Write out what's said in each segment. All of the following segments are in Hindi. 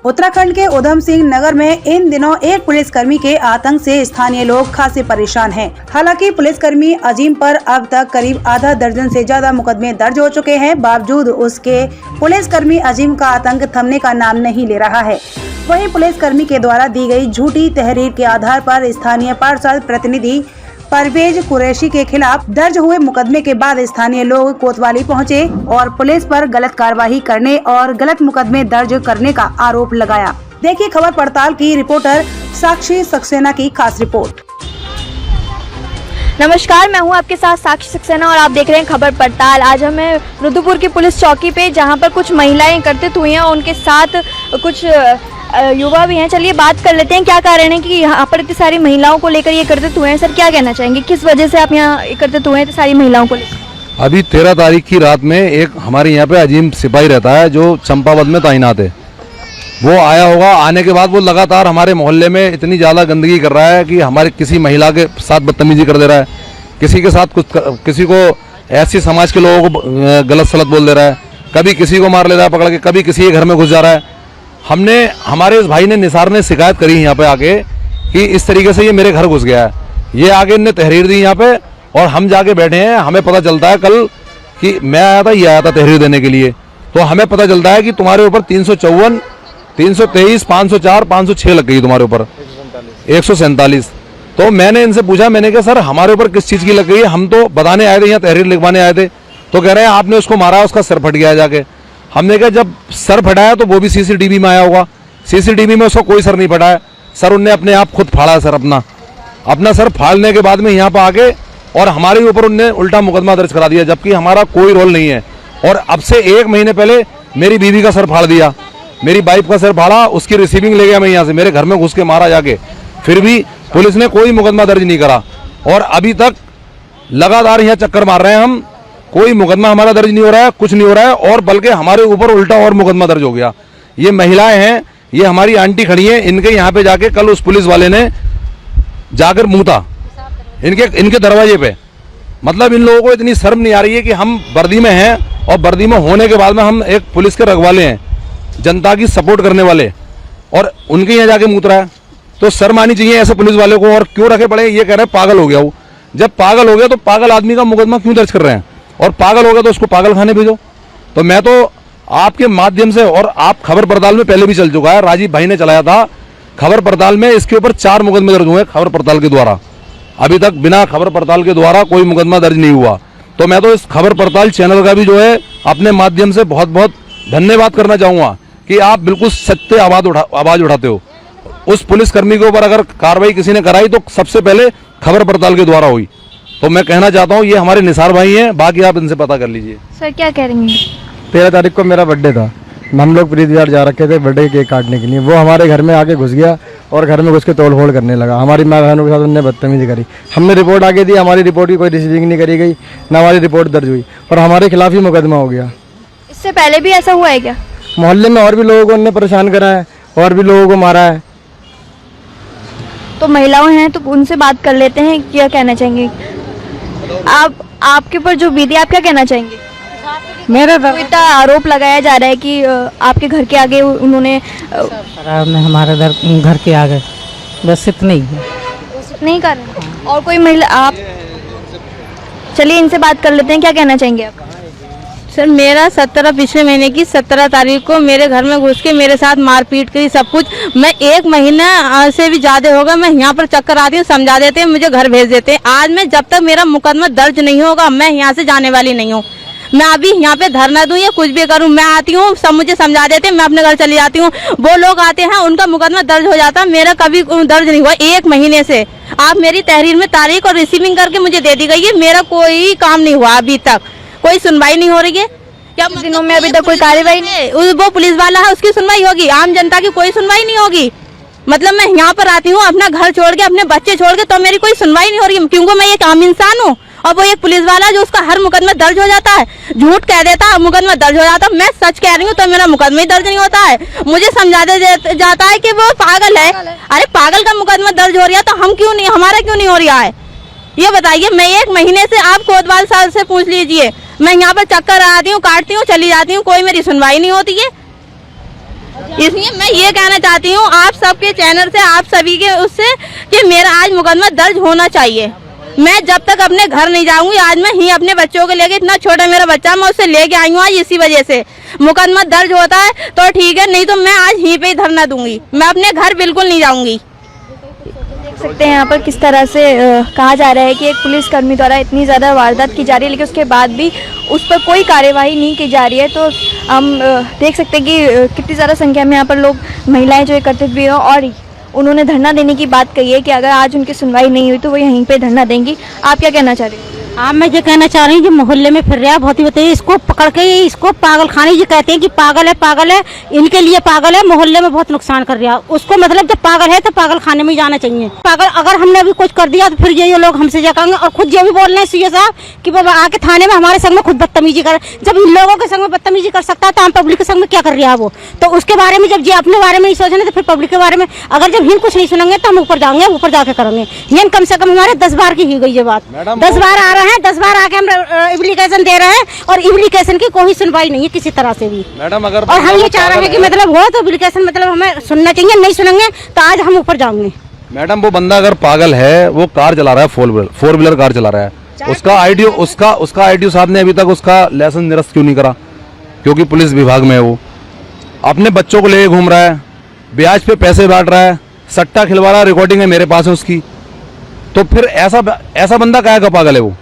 उत्तराखंड के उधम सिंह नगर में इन दिनों एक पुलिसकर्मी के आतंक से स्थानीय लोग खासे परेशान हैं। हालांकि पुलिसकर्मी अजीम पर अब तक करीब आधा दर्जन से ज्यादा मुकदमे दर्ज हो चुके हैं, बावजूद उसके पुलिसकर्मी अजीम का आतंक थमने का नाम नहीं ले रहा है। वहीं पुलिसकर्मी के द्वारा दी गई झूठी तहरीर के आधार पर स्थानीय पार्षद प्रतिनिधि परवेज कुरैशी के खिलाफ दर्ज हुए मुकदमे के बाद स्थानीय लोग कोतवाली पहुंचे और पुलिस पर गलत कार्रवाई करने और गलत मुकदमे दर्ज करने का आरोप लगाया। देखिए खबर पड़ताल की रिपोर्टर साक्षी सक्सेना की खास रिपोर्ट। नमस्कार, मैं हूं आपके साथ साक्षी सक्सेना और आप देख रहे हैं खबर पड़ताल। आज हमें रुद्रपुर की पुलिस चौकी पे, जहां पर कुछ महिलाएं एकत्रित हुई हैं, उनके साथ कुछ युवा भी हैं। चलिए बात कर लेते हैं, क्या कारण है कि यहाँ पर इतनी सारी महिलाओं को लेकर ये एकत्रित हुए हैं। सर, क्या कहना चाहेंगे, किस वजह से आप यहाँ एकत्रित हुए हैं इतनी सारी महिलाओं को लेकर? अभी 13 तारीख की रात में एक हमारे यहाँ पे अजीम सिपाही रहता है जो चंपावत में तैनात है। वो आया होगा, आने के बाद वो लगातार हमारे मोहल्ले में इतनी ज़्यादा गंदगी कर रहा है कि हमारे किसी महिला के साथ बदतमीजी कर दे रहा है, किसी के साथ किसी को ऐसी समाज के लोगों को गलत सलत बोल दे रहा है, कभी किसी को मार ले रहा है पकड़ के, कभी किसी के घर में घुस जा रहा है। हमारे इस भाई ने निसार ने शिकायत करी यहाँ पे आके कि इस तरीके से ये मेरे घर घुस गया है। ये आगे इनने तहरीर दी यहाँ पे और हम जाके बैठे हैं। हमें पता चलता है कल कि मैं आया था, ये आया था तहरीर देने के लिए, तो हमें पता चलता है कि तुम्हारे ऊपर 354, 323, 504, 506 लग गई तुम्हारे ऊपर, 147। तो मैंने इनसे पूछा, मैंने कहा सर हमारे ऊपर किस चीज़ की लग गई है? हम तो बताने आए थे, यहाँ तहरीर लिखवाने आए थे। तो कह रहे हैं आपने उसको मारा, उसका सर फट गया जाके। हमने कहा जब सर फटा है तो वो भी सीसीटीवी में आया होगा, सीसीटीवी में उसका कोई सर नहीं फटा है। सर उनने अपने आप खुद फाड़ा सर, अपना सर फाड़ने के बाद में यहाँ पर आके और हमारे ऊपर उनने उल्टा मुकदमा दर्ज करा दिया, जबकि हमारा कोई रोल नहीं है। और अब से 1 महीने पहले मेरी बीवी का सर फाड़ दिया, मेरी वाइफ का सर फाड़ा, उसकी रिसीविंग ले गया मैं यहाँ से, मेरे घर में घुस के मारा जाके। फिर भी पुलिस ने कोई मुकदमा दर्ज नहीं करा और अभी तक लगातार यहाँ चक्कर मार रहे हैं हम। कोई मुकदमा हमारा दर्ज नहीं हो रहा है, कुछ नहीं हो रहा है, और बल्कि हमारे ऊपर उल्टा और मुकदमा दर्ज हो गया। ये महिलाएं हैं, ये हमारी आंटी खड़ी हैं, इनके यहाँ पे जाके कल उस पुलिस वाले ने जाकर मूता इनके दरवाजे पे। मतलब इन लोगों को इतनी शर्म नहीं आ रही है कि हम वर्दी में हैं और वर्दी में होने के बाद में हम एक पुलिस के रखवाले हैं, जनता की सपोर्ट करने वाले, और उनके यहाँ जाके मूत रहा है। तो शर्म आनी चाहिए ऐसे पुलिस वाले को। और क्यों रखे पड़े? ये कह रहे हैं पागल हो गया वो। जब पागल हो गया तो पागल आदमी का मुकदमा क्यों दर्ज कर रहे हैं? और पागल हो गया तो उसको पागल खाने भेजो। तो मैं तो आपके माध्यम से, और आप खबर पड़ताल में पहले भी चल चुका है, राजीव भाई ने चलाया था खबर पड़ताल में, इसके ऊपर 4 मुकदमे दर्ज हुए खबर पड़ताल के द्वारा। अभी तक बिना खबर पड़ताल के द्वारा कोई मुकदमा दर्ज नहीं हुआ। तो मैं तो इस खबर पड़ताल चैनल का भी जो है अपने माध्यम से बहुत बहुत धन्यवाद करना चाहूँगा कि आप बिल्कुल सत्य आवाज़ उठाते हो। उस पुलिसकर्मी के ऊपर अगर कार्रवाई किसी ने कराई तो सबसे पहले खबर पड़ताल के द्वारा हुई। तो मैं कहना चाहता हूँ ये हमारे निसार भाई हैं, बाकी आप इनसे पता कर लीजिए। सर क्या कह रही हैं? 13 तारीख को मेरा बर्थडे था, हम लोग प्रीत विहार जा रखे थे बर्थडे केक काटने के लिए। वो हमारे घर में आके घुस गया और घर में घुस के तोड़ फोड़ करने लगा। हमारी माँ बहनों के साथ उन्होंने बदतमीजी करी। हमने रिपोर्ट आगे दी, हमारी रिपोर्ट की कोई रिसीविंग नहीं करी गई, ना हमारी रिपोर्ट दर्ज हुई और हमारे खिलाफ ही मुकदमा हो गया। इससे पहले भी ऐसा हुआ है क्या? मोहल्ले में और भी लोगों को उन्होंने परेशान करा है और भी लोगों को मारा है। तो महिलाएं हैं तो उनसे बात कर लेते हैं, क्या कहना चाहेंगे आपके ऊपर जो बीती, आप क्या कहना चाहेंगे? मेरे इतना आरोप लगाया जा रहा है कि आपके घर के आगे उन्होंने हमारे घर के आगे, बस इतना ही है। नहीं कर रहे और कोई महिला? आप चलिए इनसे बात कर लेते हैं, क्या कहना चाहेंगे आप? सर मेरा पिछले महीने की 17 तारीख को मेरे घर में घुस के मेरे साथ मारपीट करी, सब कुछ। मैं 1 महीना से भी ज़्यादा होगा मैं यहाँ पर चक्कर आती हूँ, समझा देते हैं, मुझे घर भेज देते हैं। आज मैं जब तक मेरा मुकदमा दर्ज नहीं होगा मैं यहाँ से जाने वाली नहीं हूँ। मैं अभी यहाँ पे धरना दूँ या कुछ भी करूँ, मैं आती हूँ, सब मुझे समझा देते हैं, मैं अपने घर चली जाती हूँ। वो लोग आते हैं, उनका मुकदमा दर्ज हो जाता, मेरा कभी दर्ज नहीं हुआ 1 महीने से। आप मेरी तहरीर में तारीख और रिसीविंग करके मुझे दे दी गई है, मेरा कोई काम नहीं हुआ, अभी तक कोई सुनवाई नहीं हो रही है। क्या दिनों में अभी तक कोई कार्रवाई नहीं? वो पुलिस वाला है उसकी सुनवाई होगी, आम जनता की कोई सुनवाई नहीं होगी। मतलब मैं यहाँ पर आती हूँ अपना घर छोड़ के, अपने बच्चे छोड़ के, तो मेरी कोई सुनवाई नहीं हो रही, क्योंकि मैं एक आम इंसान हूँ। और वो एक पुलिस वाला जो उसका हर मुकदमा दर्ज हो जाता है, झूठ कह देता मुकदमा दर्ज हो जाता, मैं सच कह रही हूँ तो मेरा मुकदमा ही दर्ज नहीं होता है। मुझे समझा जाता है कि वो पागल है। अरे पागल का मुकदमा दर्ज हो रहा है तो हम क्यों नहीं, हमारा क्यों नहीं हो रहा है? ये बताइए। मैं 1 महीने से आप कोतवाल साहब से पूछ लीजिए, मैं यहाँ पर चक्कर आती हूँ, काटती हूँ, चली जाती हूँ, कोई मेरी सुनवाई नहीं होती है। इसलिए मैं ये कहना चाहती हूँ आप सबके चैनल से, आप सभी के उससे, कि मेरा आज मुकदमा दर्ज होना चाहिए। मैं जब तक अपने घर नहीं जाऊंगी, आज मैं ही अपने बच्चों को लेके, इतना छोटा मेरा बच्चा, मैं उससे लेके आई हूँ आज इसी वजह से। मुकदमा दर्ज होता है तो ठीक है, नहीं तो मैं आज यहीं पे ही धरना दूंगी, मैं अपने घर बिल्कुल नहीं जाऊंगी। देख सकते हैं यहाँ पर किस तरह से कहा जा रहा है कि एक पुलिसकर्मी द्वारा इतनी ज़्यादा वारदात की जा रही है, लेकिन उसके बाद भी उस पर कोई कार्यवाही नहीं की जा रही है। तो हम देख सकते हैं कि कितनी ज़्यादा संख्या में यहाँ पर लोग, महिलाएं जो एकत्रित भी हो, और उन्होंने धरना देने की बात कही है कि अगर आज उनकी सुनवाई नहीं हुई तो वो यहीं पे धरना देंगी। आप क्या कहना चाह रही हैं? आप मैं ये कहना चाह रही हूँ, जो मोहल्ले में फिर रहा है बहुत ही बताइए, इसको पकड़ के इसको पागल खाने, ये कहते हैं कि पागल है, इनके लिए पागल है, मोहल्ले में बहुत नुकसान कर रहा है उसको। मतलब जब पागल है तो पागल खाने में जाना चाहिए। पागल अगर हमने अभी कुछ कर दिया तो फिर ये लोग हमसे क्या कहेंगे। और खुद ये भी बोल रहे हैं सीओ साहब कि बाबा आके थाने में हमारे संग में खुद बदतमीजी कर, जब इन लोगों के संग में बदतमीजी कर सकता है तो हम पब्लिक के संग में क्या कर रहा है वो। तो उसके बारे में जब ये अपने बारे में नहीं सोचेंगे तो फिर पब्लिक के बारे में, अगर जब हिन कुछ नहीं सुनेंगे तो हम ऊपर जाएंगे, ऊपर जाके करेंगे। ये कम से कम हमारे 10 बार की ही गई ये बात, 10 बार आ रहे हैं, 10 बार आके एप्लीकेशन दे रहे हैं और एप्लीकेशन की कोई सुनवाई नहीं है किसी तरह से भी। मैडम अगर और हम ये चाह रहे हैं कि मतलब हो तो एप्लीकेशन, मतलब हमें सुनना चाहिए, नहीं सुनेंगे तो आज हम ऊपर जाएंगे। मैडम वो बंदा अगर पागल है, वो कार चला रहा है, 4 व्हीलर कार चला रहा है, उसका आईडीओ साहब ने अभी तक उसका लाइसेंस निरस्त क्यों नहीं करा? क्योंकि पुलिस विभाग में है वो। अपने बच्चों को लेके घूम रहा है, ब्याज पे पैसे बांट रहा है, सट्टा खिलवा रहा है, रिकॉर्डिंग है मेरे पास है उसकी। तो फिर ऐसा बंदा काहे का पागल है? वो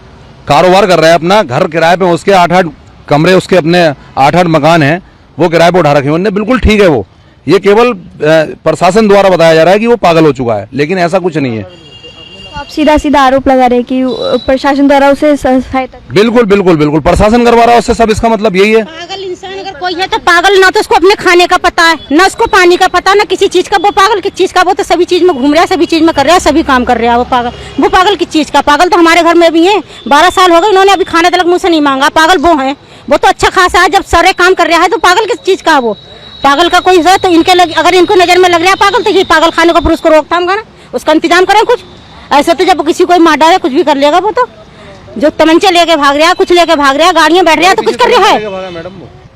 कारोबार कर रहा है, अपना घर किराए पे, उसके 8-8 कमरे, उसके अपने 8-8 मकान हैं, वो किराए पे उठा रखे हैं उन्होंने, बिल्कुल ठीक है वो। ये केवल प्रशासन द्वारा बताया जा रहा है कि वो पागल हो चुका है, लेकिन ऐसा कुछ नहीं है। तो आप सीधा सीधा आरोप लगा रहे हैं कि प्रशासन द्वारा उसे सहायता। बिल्कुल प्रशासन करवा रहा है उससे, सब इसका मतलब यही है। पागल इंसान अगर कोई है तो पागल, ना तो उसको अपने खाने का पता है, ना उसको पानी का पता, ना किसी चीज का। वो पागल किस चीज का? वो तो सभी चीज में घूम रहा है, सभी चीज में कर रहा है, सभी काम कर रहा है। वो पागल किस चीज का? पागल तो हमारे घर में भी है, 12 साल हो गए, इन्होंने अभी खाने तक मुँह से नहीं मांगा। पागल वो है, वो तो अच्छा खासा है, जब सारे काम कर रहा है तो पागल किस चीज का? वो पागल का कोई है तो अगर इनको नजर में लग रहा है पागल, तो ये पागल खाने को फिर उसको रोकथाम करें, उसका इंतजाम करें कुछ। ऐसे तो जब किसी को मार डाले कुछ भी कर लेगा वो, तो जो तमंचे लेके भाग रहा है, कुछ लेके भाग रहा है, गाड़ियां बैठ रहा है, तो कुछ कर रहा है,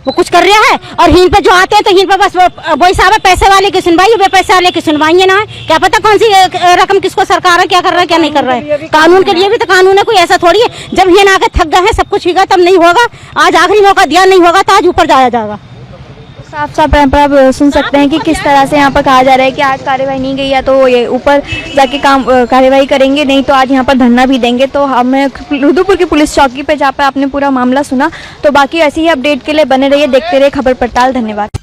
वो कुछ कर रहा है। और हिन पे जो आते हैं तो हिन पे बस वही साहब है, पैसे वाले की सुनवाई, पैसे वाले की सुनवाई है ना, क्या पता कौन सी रकम किसको सरकार है, क्या कर रहा है क्या नहीं कर रहा है। कानून के लिए भी तो कानून है, कोई ऐसा थोड़ी है जब ये आके थक गए हैं, सब कुछ होगा तब नहीं होगा। आज आखिरी मौका दिया, नहीं होगा तो आज ऊपर जाया जाएगा। साफ यहाँ पर आप सुन सकते हैं कि किस तरह से यहाँ पर कहा जा रहा है कि आज कार्यवाही नहीं गई है तो ये ऊपर जाके कार्यवाही करेंगे, नहीं तो आज यहाँ पर धरना भी देंगे। तो हमें रुद्रपुर की पुलिस चौकी पे जहाँ पर आपने पूरा मामला सुना, तो बाकी ऐसी ही अपडेट के लिए बने रहिए, देखते रहिए खबर पड़ताल। धन्यवाद।